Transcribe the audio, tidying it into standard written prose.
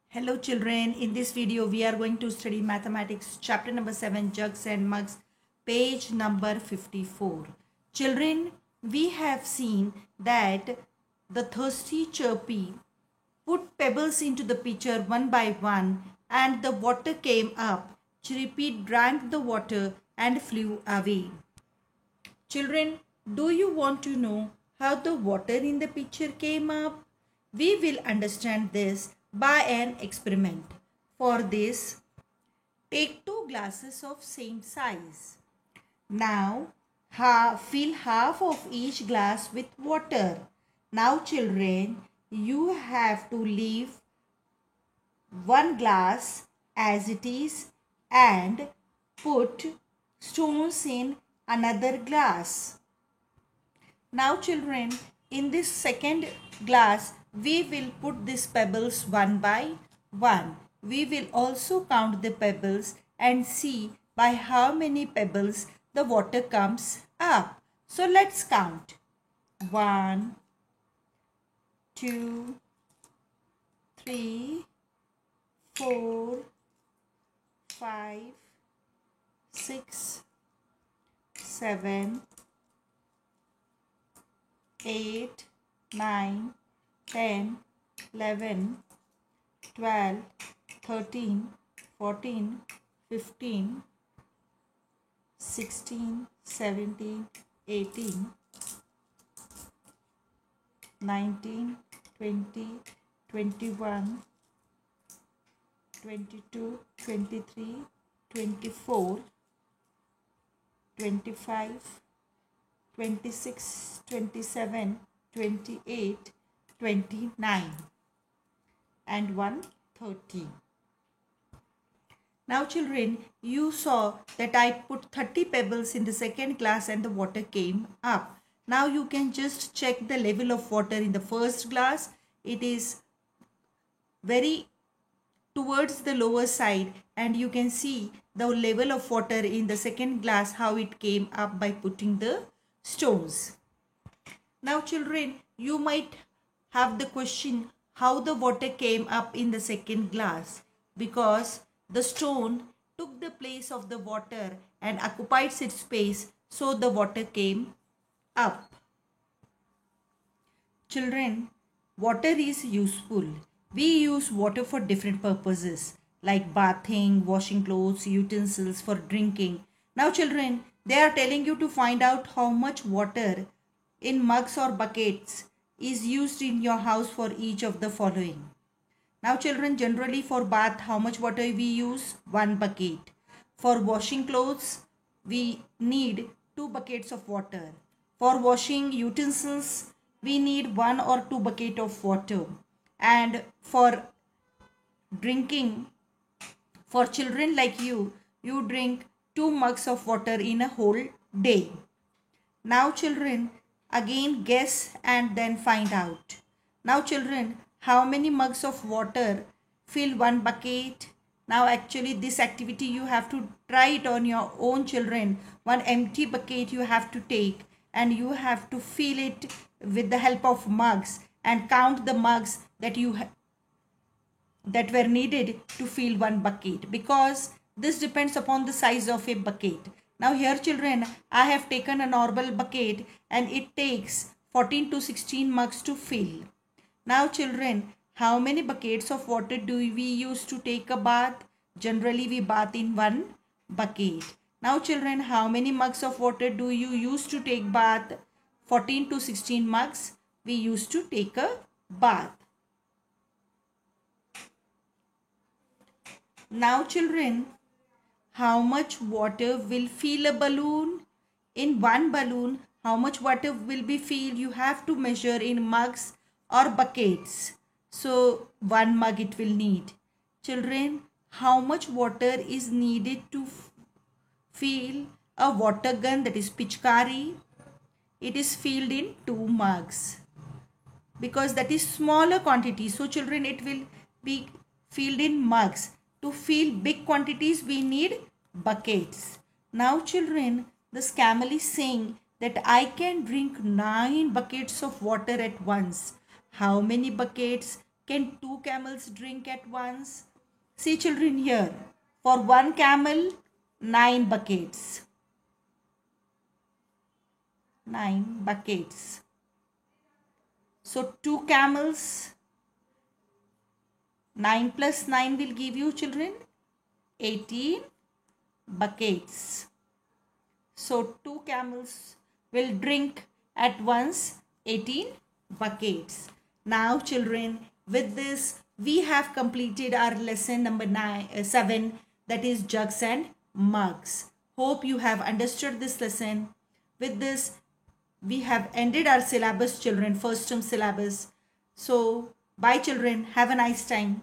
Hello children, in this video we are going to study mathematics chapter number 7 jugs and mugs page number 54. Children, we have seen that the thirsty chirpy put pebbles into the pitcher one by one and the water came up. Chirpy drank the water and flew away. Children, do you want to know how the water in the pitcher came up? We will understand this by an experiment. For this, take two glasses of same size. Now, fill half of each glass with water. Now, children, you have to leave one glass as it is and put stones in another glass. Now children, in this second glass, we will put these pebbles one by one. We will also count the pebbles and see by how many pebbles the water comes up. So let's count. 1, 2, 3, 4, 5, 6, 7, 8, 9, 10, 11, 12, 13, 14, 15, 16, 17, 18, 19, 20, 21, 22, 23, 24, 25, 26, 27, 28, 29 and 130. Now children, you saw that I put 30 pebbles in the second glass and the water came up. Now you can just check the level of water in the first glass. It is very towards the lower side and you can see the level of water in the second glass, how it came up by putting the stones. Now children, you might have the question how the water came up in the second glass, because the stone took the place of the water and occupied its space, so the water came up. Children, water is useful. We use water for different purposes like bathing, washing clothes, utensils, for drinking. Now children, they are telling you to find out how much water in mugs or buckets is used in your house for each of the following. Now children, generally for bath, how much water we use? 1 bucket. For washing clothes, we need 2 buckets of water. For washing utensils, we need 1 or 2 bucket of water. And for drinking, for children like you drink 2 mugs of water in a whole day. Now children, again guess and then find out. Now children, how many mugs of water fill 1 bucket? Now actually this activity you have to try it on your own children. 1 empty bucket you have to take and you have to fill it with the help of mugs and count the mugs that that were needed to fill 1 bucket, because this depends upon the size of a bucket. Now here children, I have taken a normal bucket and it takes 14 to 16 mugs to fill. Now children, how many buckets of water do we use to take a bath? Generally we bath in 1 bucket. Now children, how many mugs of water do you use to take bath? 14 to 16 mugs we used to take a bath. Now children, how much water will fill a balloon? In 1 balloon, how much water will be filled? You have to measure in mugs or buckets. So 1 mug it will need. Children, how much water is needed to fill a water gun, that is pichkari? It is filled in 2 mugs, because that is smaller quantity. So children, it will be filled in mugs. To fill big quantities we need buckets. Now children, the camel is saying that I can drink 9 buckets of water at once. How many buckets Can two camels drink at once? See children here. For one camel, 9 buckets. 9 buckets. So 2 camels, 9 plus 9 will give you children 18 buckets. So 2 camels will drink at once 18 buckets. Now children, with this we have completed our lesson number 7, that is jugs and mugs. Hope you have understood this lesson. With this we have ended our syllabus children, first term syllabus. So bye children, have a nice time.